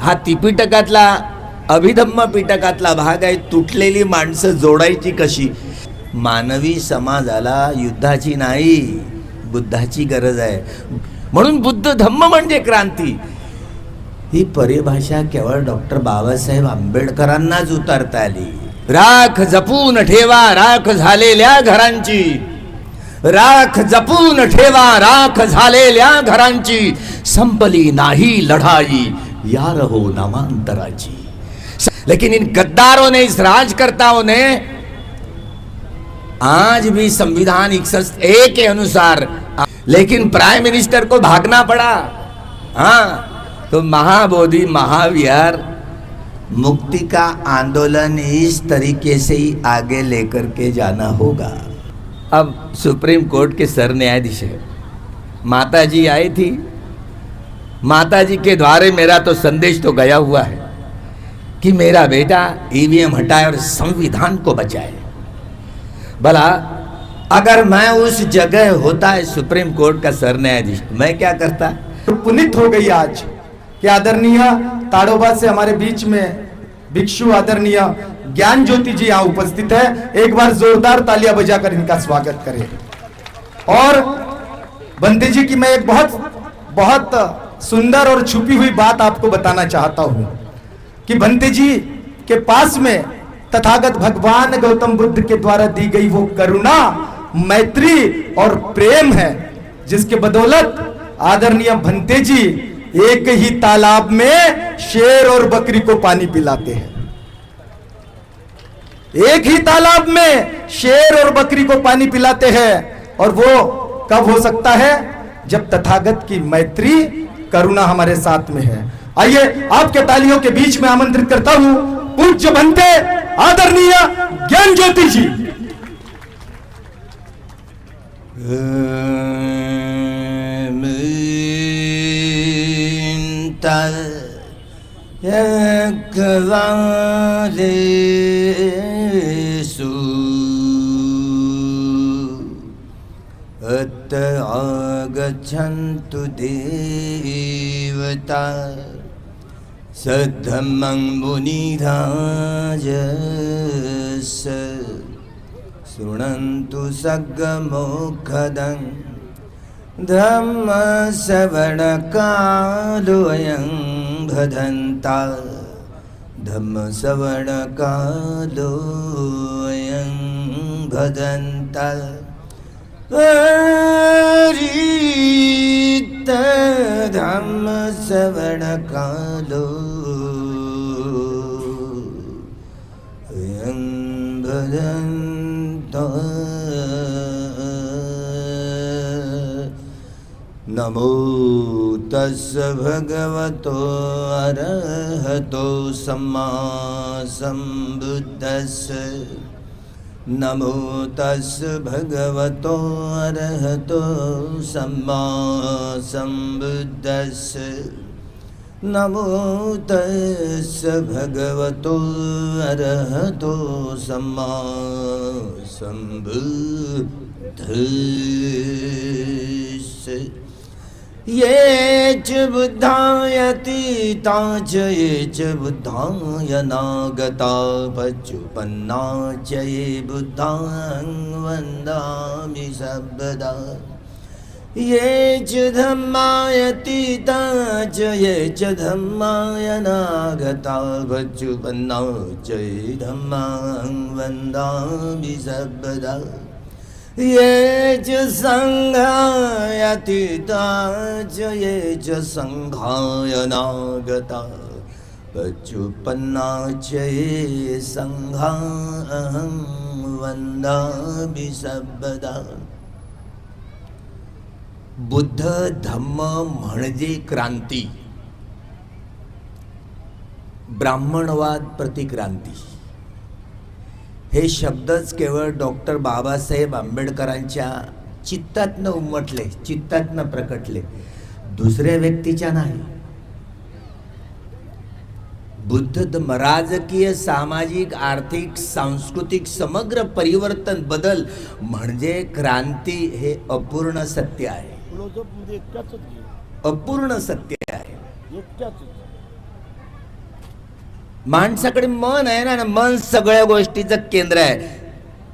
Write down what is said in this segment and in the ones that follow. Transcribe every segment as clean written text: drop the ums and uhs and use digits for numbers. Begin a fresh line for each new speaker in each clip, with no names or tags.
हा त्रिपिटकातला अभिधम्म पिटकातला भाग आहे. तुटलेली माणसं जोडायची कशी. मानवी समाजाला युद्धाची नाही बुद्धाची गरज आहे. म्हणून बुद्ध धम्म म्हणजे क्रांती. ही परिभाषा केवळ डॉक्टर बाबासाहेब आंबेडकरांनाच उतरता आली. राख जपून ठेवा राख झालेल्या घरांची, राख जपून ठेवा राख झालेल्या घरांची, संपली नाही लढाई यार हो नामांतराची. लेकिन इन गद्दारों ने, इस राजकर्ताओं ने आज भी संविधान 61A के अनुसार, लेकिन प्राइम मिनिस्टर को भागना पड़ा. हाँ, तो महाबोधि महाविहार मुक्ति का आंदोलन इस तरीके से ही आगे लेकर के जाना होगा. अब सुप्रीम कोर्ट के सर न्यायाधीश है, माताजी आई थी. माताजी के द्वारे मेरा तो संदेश तो गया हुआ है कि मेरा बेटा ईवीएम हटाए और संविधान को बचाए. भला अगर मैं उस जगह होता है सुप्रीम कोर्ट का सर न्यायाधीश, मैं क्या करता.
पुनित हो गई आज कि आदरणीय ताड़ोबा से हमारे बीच में भिक्षु आदरणीय ज्ञान ज्योति जी यहाँ उपस्थित है. एक बार जोरदार तालियां बजाकर इनका स्वागत करें. और बंते जी की मैं एक बहुत सुंदर और छुपी हुई बात आपको बताना चाहता हूं कि बंते जी के पास में तथागत भगवान गौतम बुद्ध के द्वारा दी गई वो करुणा, मैत्री और प्रेम है, जिसके बदौलत आदरणीय भंते जी एक ही तालाब में शेर और बकरी को पानी पिलाते हैं. एक ही तालाब में शेर और बकरी को पानी पिलाते हैं. और वो कब हो सकता है, जब तथागत की मैत्री करुणा हमारे साथ में है. आइए आपके तालियों के बीच में आमंत्रित करता हूं पूज्य भंते आदरणीय ज्ञान ज्योति जी.
आगच्छन्तु देवता सद्धम्मं मुनिराजस शृण्वन्तु सग्गमोखदं धम्म श्रवणकालोऽयं भदन्ता धम्म श्रवणकालोऽयं भदन्ता. हरित धम्म श्रवण कालो अयं भदन्ता. नमो तस्स भगवतो अरहतो सम्मा सम्बुद्धस्स. नमो तस्स भगवतो अरहतो सम्मा सम्बुद्धस्स. नमो तस्स भगवतो अरहतो सम्मा सम्बुद्धस्स. ये च बुद्धायतीता च ये च बुद्धाय नागता पच्युपन्ना च ये बुद्धां वन्दामि सर्वदा. ये च धम्मायतीता च ये च धम्माय नागता पच्युपन्ना च ये धम्मां वन्दामि सर्वदा. ये च संघायतीता च ये च संघाय नागता पच्युपन्ना च ये संघां वन्दामि सर्वदा. बुद्ध धम्म म्हणजे क्रांती, ब्राह्मणवाद प्रतिक्रांती. हे शब्दच केवळ डॉक्टर बाबासाहेब आंबेडकरांच्या चित्तातनं उमटले, चित्तातनं प्रकटले, दुसऱ्या व्यक्तीच्या नाही. बुद्ध राजकीय, सामाजिक, आर्थिक, सांस्कृतिक समग्र परिवर्तन, बदल म्हणजे क्रांती हे अपूर्ण सत्य आहे. अपूर्ण सत्य आहे. माणसाकडे मन आहे ना, मन सगळ्या गोष्टीचं केंद्र आहे.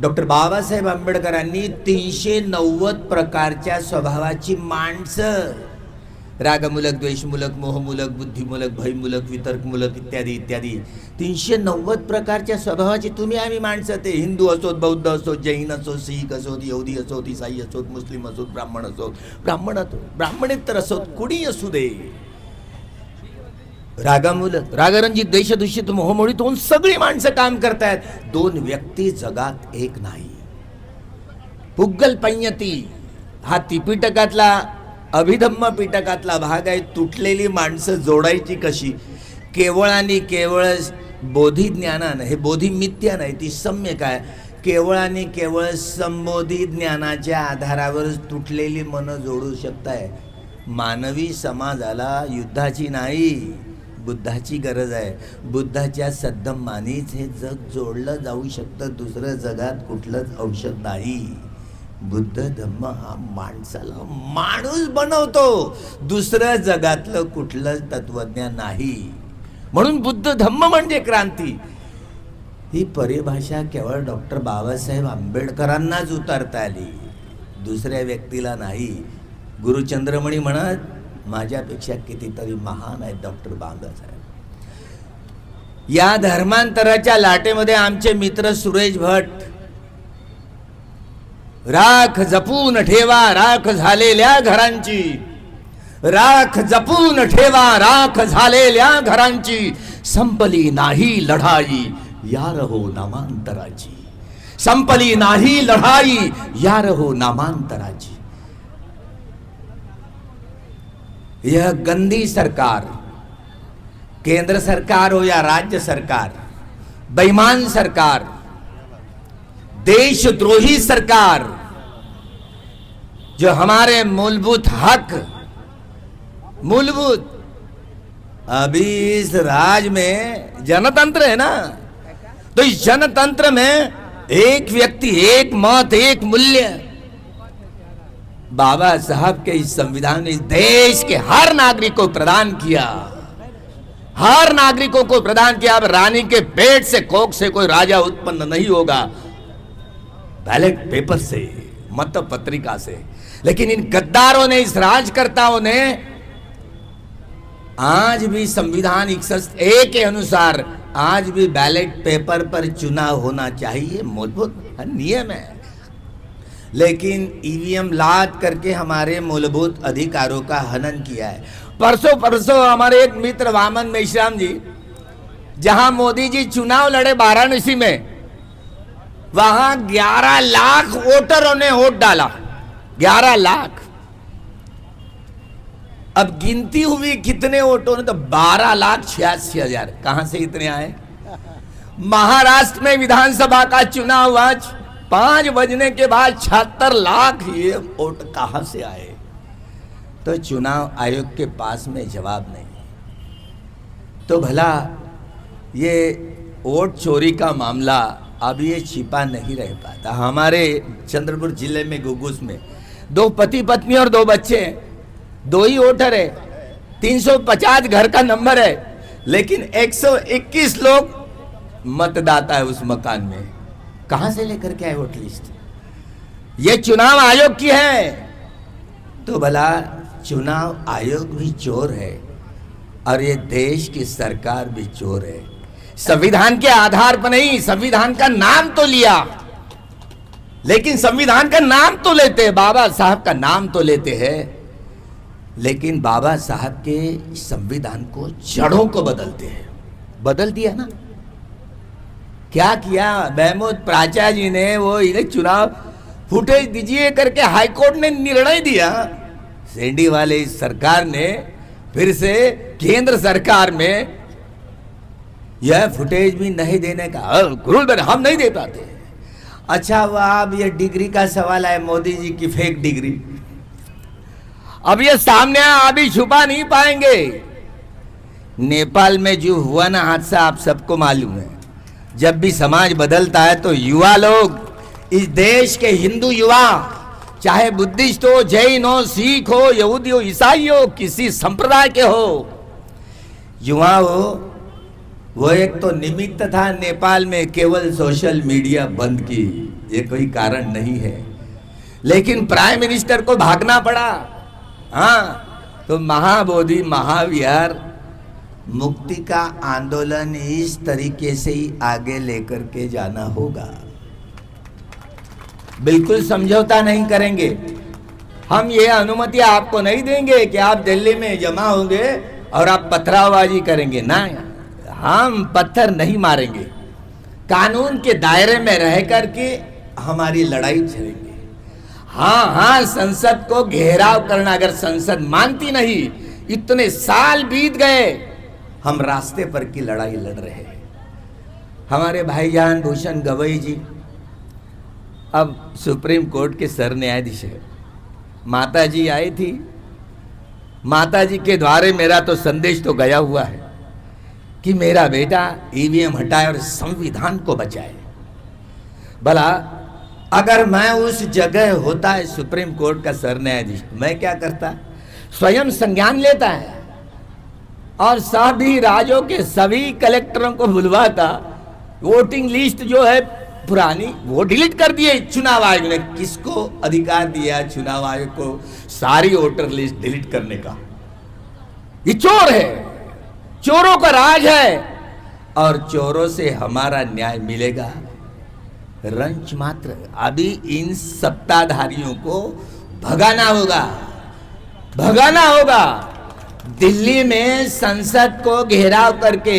डॉक्टर बाबासाहेब आंबेडकरांनी 390 प्रकारच्या स्वभावाची माणसं, रागमूलक, द्वेषमूलक, मोहमूलक, बुद्धिमूलक, भयमूलक, वितर्कमूलक इत्यादी इत्यादी 390 प्रकारच्या स्वभावाची तुम्ही आम्ही माणसं. ते हिंदू असोत, बौद्ध असोत, जैन असोत, शीख असोत, यहुदी असोत, ईसाई असोत, मुस्लिम असोत, ब्राह्मणेतर असोत, कुणी असू दे. रागामूलक, रागरंजित, देशदूषित, मोहमोडीतून सगळी माणसं काम करतायत. दोन व्यक्ती जगात एक नाही. पुग्गल पंयती हा त्रिपिटकातला, अभिधम्म पिटकातला भाग आहे. तुटलेली माणसं जोडायची कशी? केवळ आणि केवळ बोधी ज्ञानानं. हे बोधी मिथ्या नाही, ती सम्यक आहे. केवळ आणि केवळ संबोधी ज्ञानाच्या आधारावर तुटलेली मनं जोडू शकताय. मानवी समाजाला युद्धाची नाही, बुद्धाची गरज आहे. बुद्धाच्या सद्दमानीच हे जग जोडलं जाऊ शकतं. दुसरं जगात कुठलंच औषध नाही. बुद्ध धम्म हा माणसाला माणूस बनवतो, दुसरं जगातलं कुठलं तत्वज्ञान नाही. म्हणून बुद्ध धम्म म्हणजे क्रांती. ही परिभाषा केवळ डॉक्टर बाबासाहेब आंबेडकरांनाच उतारता आली, दुसऱ्या व्यक्तीला नाही. गुरुचंद्रमणी म्हणत, माझ्यापेक्षा कितीतरी महान आहेत डॉक्टर बाबासाहेब. या धर्मांतराच्या लाटेमध्ये आमचे मित्र सुरेश भट, राख जपून ठेवा राख झालेल्या घरांची, राख जपून ठेवा राख झालेल्या घरांची, संपली नाही लढाई यार हो नामांतराची, संपली नाही लढाई यार हो नामांतराची. यह गंदी सरकार, केंद्र सरकार हो या राज्य सरकार, बेईमान सरकार, देशद्रोही सरकार, जो हमारे मूलभूत हक, मूलभूत, अभी इस राज में जनतंत्र है ना, तो इस जनतंत्र में एक व्यक्ति, एक मत, एक मूल्य, बाबा साहब के इस संविधान ने इस देश के हर नागरिक को प्रदान किया, हर नागरिकों को प्रदान किया. अब रानी के पेट से, कोख से कोई राजा उत्पन्न नहीं होगा, बैलेट पेपर से, मत पत्रिका से. लेकिन इन गद्दारों ने, इस राजकर्ताओं ने आज भी संविधान 61A के अनुसार आज भी बैलेट पेपर पर चुनाव होना चाहिए, मूलभूत नियम है. लेकिन ईवीएम लाद करके हमारे मूलभूत अधिकारों का हनन किया है. परसों हमारे एक मित्र वामन मेश्राम जी, जहां मोदी जी चुनाव लड़े वाराणसी में, वहां 11 लाख वोटरों ने वोट डाला, 11 लाख. अब गिनती हुई कितने वोटों ने, तो 12,86,000. कहां से इतने आए? महाराष्ट्र में विधानसभा का चुनाव हुआ, 5 बजने के बाद 76 लाख ये वोट कहां से आए? तो चुनाव आयोग के पास में जवाब नहीं. तो भला ये वोट चोरी का मामला अब ये छिपा नहीं रह पाता. हमारे चंद्रपुर जिले में गुगुस में 2 पति पत्नी और 2 बच्चे, 2 ही वोटर है, 350 घर का नंबर है, लेकिन 121 लोग मतदाता है उस मकान में. कहां से लेकर के आए वोट लिस्ट? ये चुनाव आयोग की है. तो भला चुनाव आयोग भी चोर है और ये देश की सरकार भी चोर है. संविधान के आधार पर नहीं, संविधान का नाम तो लिया, लेकिन संविधान का नाम तो लेते हैं, बाबा साहब का नाम तो लेते हैं, लेकिन बाबा साहब के संविधान को, जड़ों को बदलते हैं. बदल दिया ना. क्या किया? महमूद प्राचार्य जी ने वो इन्हें चुनाव फुटेज दीजिए करके हाईकोर्ट ने निर्णय दिया. सेंडी वाले इस सरकार ने फिर से केंद्र सरकार में यह फुटेज भी नहीं देने का रूल बना, हम नहीं दे पाते. अच्छा, वह अब यह डिग्री का सवाल है, मोदी जी की फेक डिग्री. अब ये सामने अभी छुपा नहीं पाएंगे. नेपाल में जो हुआ ना हादसा, आप सबको मालूम है. जब भी समाज बदलता है तो युवा लोग, इस देश के हिंदू युवा, चाहे बुद्धिस्ट हो, जैन हो, सिख हो, यहूदी हो, ईसाई हो, किसी संप्रदाय के हो, युवा हो, वो एक तो निमित्त था नेपाल में केवल सोशल मीडिया बंद की, ये कोई कारण नहीं है, लेकिन प्राइम मिनिस्टर को भागना पड़ा। हाँ, तो महाबोधि महाविहार मुक्ति का आंदोलन इस तरीके से ही आगे लेकर के जाना होगा। बिल्कुल समझौता नहीं करेंगे हम, ये अनुमति आपको नहीं देंगे कि आप दिल्ली में जमा होंगे और आप पथरावबाजी करेंगे ना, हम पत्थर नहीं मारेंगे, कानून के दायरे में रह करके हमारी लड़ाई चलेंगे। हाँ हाँ, संसद को घेराव करना, अगर संसद मानती नहीं, इतने साल बीत गए, हम रास्ते पर की लड़ाई लड़ रहे हैं। हमारे भाईजान भूषण गवई जी अब सुप्रीम कोर्ट के सर न्यायाधीश है। माता जी आई थी, माता जी के द्वारे मेरा तो संदेश तो गया हुआ है कि मेरा बेटा ईवीएम हटाए और संविधान को बचाए। भला अगर मैं उस जगह होता है सुप्रीम कोर्ट का सर न्यायाधीश, मैं क्या करता? स्वयं संज्ञान लेता है और सभी राज्यों के सभी कलेक्टरों को बुलवाता, वोटिंग लिस्ट जो है पुरानी वो डिलीट कर दिए चुनाव आयोग ने। किसको अधिकार दिया चुनाव आयोग को सारी वोटर लिस्ट डिलीट करने का? ये चोर है, चोरों का राज है, और चोरों से हमारा न्याय मिलेगा रंच मात्र। अभी इन सत्ताधारियों को भगाना होगा, भगाना होगा। दिल्ली में संसद को घेराव करके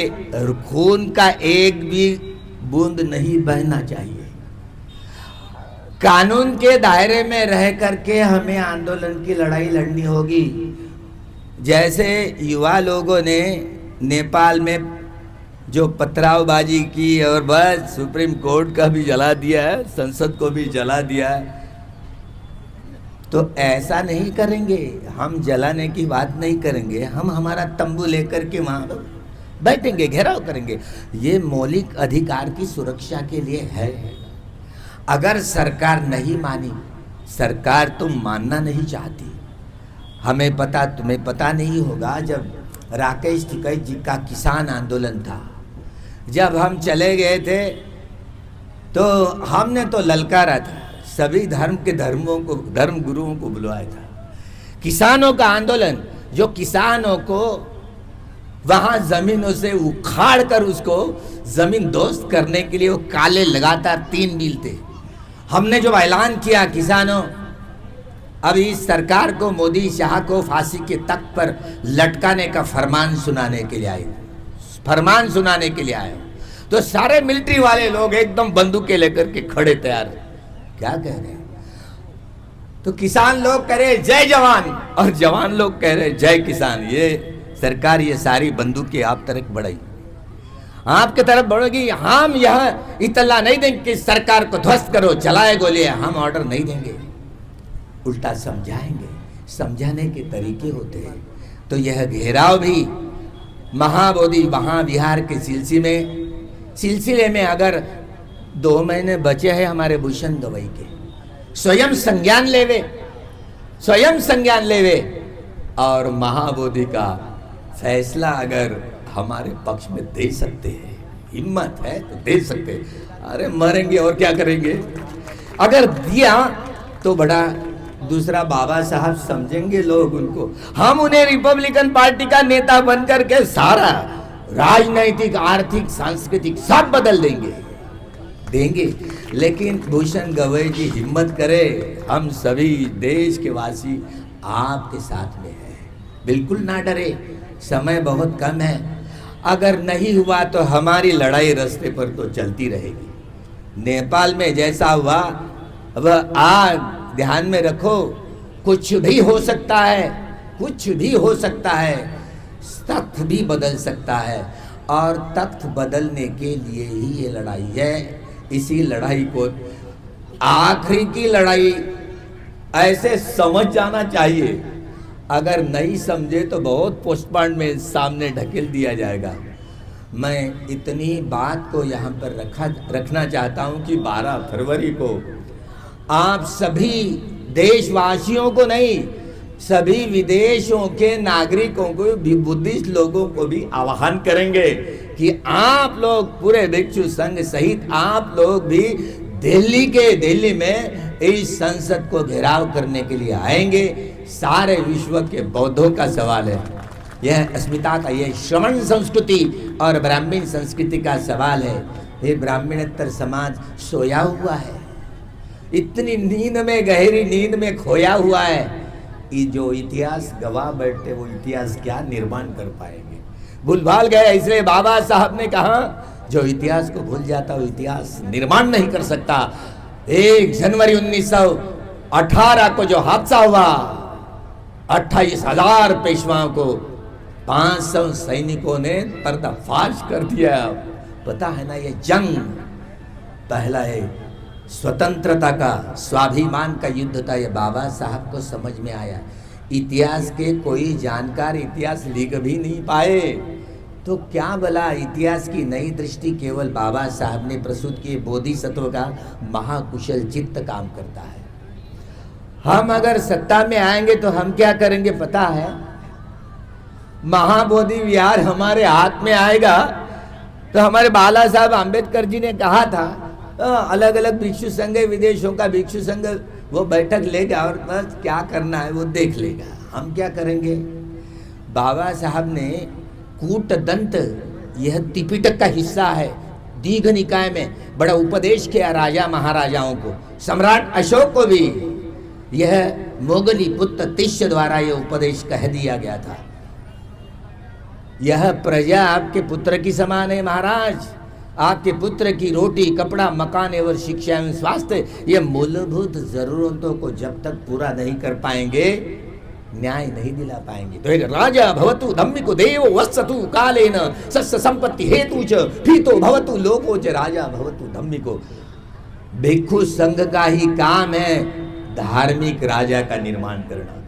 खून का एक भी बूंद नहीं बहना चाहिए। कानून के दायरे में रह करके हमें आंदोलन की लड़ाई लड़नी होगी। जैसे युवा लोगों ने नेपाल में जो पथरावबाजी की और बस सुप्रीम कोर्ट का भी जला दिया है, संसद को भी जला दिया है, तो ऐसा नहीं करेंगे। हम जलाने की बात नहीं करेंगे, हम हमारा तंबू लेकर के वहां बैठेंगे, घेराव करेंगे। ये मौलिक अधिकार की सुरक्षा के लिए है। अगर सरकार नहीं मानी, सरकार तो मानना नहीं चाहती। हमें पता, तुम्हें पता नहीं होगा, जब राकेश टिकैत जी का किसान आंदोलन था, जब हम चले गए थे तो हमने तो ललकारा था, सभी धर्म के धर्म गुरुओं को बुलवाया था। किसानों का आंदोलन, जो किसानों को वहां जमीनों से उखाड़ कर उसको जमीन दोस्त करने के लिए वो काले लगातार 3 बिल थे। हमने जो ऐलान किया किसानों, अभी सरकार को, मोदी शाह को फांसी के तख्त पर लटकाने का फरमान सुनाने के लिए आए, फरमान सुनाने के लिए आए, तो सारे मिलिट्री वाले लोग एकदम बंदूकें लेकर के खड़े तैयार। क्या कह रहे हैं? तो किसान लोग कह रहे जय जवान और जवान लोग कह रहे जय किसान। ये सरकार ये सारी बंदूकें आप तरफ बढ़ाई, आपके तरफ बढ़ेगी। हम यह इतला नहीं देंगे कि सरकार को ध्वस्त करो, चलाए गोलियां, हम ऑर्डर नहीं देंगे, उल्टा समझाएंगे। समझाने के तरीके होते हैं। तो यह घेराव भी महाबोधि महाविहार के सिलसिले में अगर 2 महीने बचे हैं हमारे भूषण गवई के, स्वयं संज्ञान लेवे, स्वयं संज्ञान लेवे और महाबोधि का फैसला अगर हमारे पक्ष में दे सकते हैं, हिम्मत है तो दे सकते हैं। अरे मरेंगे और क्या करेंगे? अगर दिया तो बड़ा दूसरा बाबा साहब समझेंगे लोग उनको। हम उन्हें रिपब्लिकन पार्टी का नेता बनकर के सारा राजनैतिक, आर्थिक, सांस्कृतिक सब बदल देंगे। लेकिन भूषण गवई जी हिम्मत करे, हम सभी देश के वासी आपके साथ में हैं, बिल्कुल ना डरे। समय बहुत कम है, अगर नहीं हुआ तो हमारी लड़ाई रास्ते पर तो चलती रहेगी। नेपाल में जैसा हुआ वह आज ध्यान में रखो, कुछ भी हो सकता है, कुछ भी हो सकता है, तख्त भी बदल सकता है, और तख्त बदलने के लिए ही ये लड़ाई है। इसी लड़ाई को आखिरी की लड़ाई ऐसे समझ जाना चाहिए। अगर नहीं समझे तो बहुत पोस्टमार्टम में सामने ढकेल दिया जाएगा। मैं इतनी बात को यहाँ पर रखना चाहता हूँ कि 12 फरवरी को आप सभी देशवासियों को नहीं, सभी विदेशों के नागरिकों को भी, बुद्धिस्ट लोगों को भी आह्वान करेंगे कि आप लोग पूरे भिक्षु संघ सहित आप लोग भी दिल्ली में इस संसद को घेराव करने के लिए आएंगे। सारे विश्व के बौद्धों का सवाल है, यह अस्मिता का, यह श्रवण संस्कृति और ब्राह्मण संस्कृति का सवाल है। ये ब्राह्मणेतर समाज सोया हुआ है, इतनी नींद में, गहरी नींद में खोया हुआ है। ये जो इतिहास गवा बैठे वो इतिहास क्या निर्माण कर पाएंगे? भूल-भाल गए। इसलिए बाबा साहब ने कहा जो इतिहास को भूल जाता वो इतिहास निर्माण नहीं कर सकता। 1 जनवरी 1918 को जो हादसा हुआ, 28,000 पेशवाओं को 500 सैनिकों ने पर्दाफाश कर दिया। पता है ना, ये जंग पहला है स्वतंत्रता का, स्वाभिमान का युद्ध था। ये बाबा साहब को समझ में आया। इतिहास के कोई जानकार इतिहास लिख भी नहीं पाए, तो क्या भला इतिहास की नई दृष्टि केवल बाबा साहब ने प्रस्तुत किए बोधिसत्व का महाकुशल चित्त काम करता है। हम अगर सत्ता में आएंगे तो हम क्या करेंगे पता है? महाबोधि विहार हमारे हाथ में आएगा तो हमारे बाला साहब आम्बेडकर जी ने कहा था अलग अलग भिक्षु संघ, विदेशों का भिक्षु संघ वो बैठक लेगा और बस क्या करना है वो देख लेगा, हम क्या करेंगे? बाबा साहब ने कूटदंत, यह त्रिपिटक का हिस्सा है, दीघ निकाय में बड़ा उपदेश किया राजा महाराजाओं को। सम्राट अशोक को भी यह मोगली पुत्र तिष्य द्वारा यह उपदेश कह दिया गया था। यह प्रजा आपके पुत्र की समान है महाराज। आपके पुत्र की रोटी, कपड़ा, मकान एवं शिक्षा एवं स्वास्थ्य, ये मूलभूत जरूरतों को जब तक पूरा नहीं कर पाएंगे न्याय नहीं दिला पाएंगे। तो एक राजा भवतु धम्मिको देव वत्सतु कालेन सस्य संपत्ति हेतु च फीतो भवतु लोको च राजा भवतु धम्मिको। भिक्षु संघ का ही काम है धार्मिक राजा का निर्माण करना।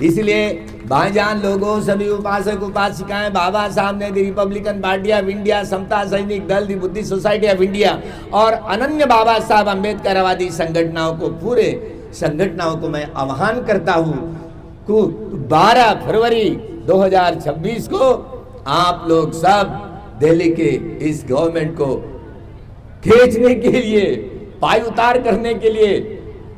इसलिए भाईजान लोगों, सभी उपासक उपासिकाएं, बाबा साहब ने रिपब्लिकन पार्टी ऑफ इंडिया, समता सैनिक दल, दी बुद्धिस्ट सोसाइटी ऑफ इंडिया और अनन्य बाबा साहब अम्बेडकरवादी संगठनों को, पूरे संगठनों को मैं आह्वान करता हूँ कि 12 फरवरी 2026 को आप लोग सब दिल्ली के इस गवर्नमेंट को खींचने के लिए, पाय उतार करने के लिए,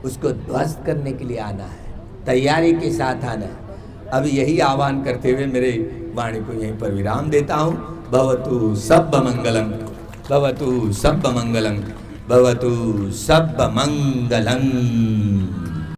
उसको ध्वस्त करने के लिए आना है, तैयारी के साथ आना है। अब यही आह्वान करते हुए मेरे वाणी को यहीं पर विराम देता हूँ। भवतु सब्ब मंगलम, भवतु सब्ब मंगलम, भवतु सब्ब मंगलम।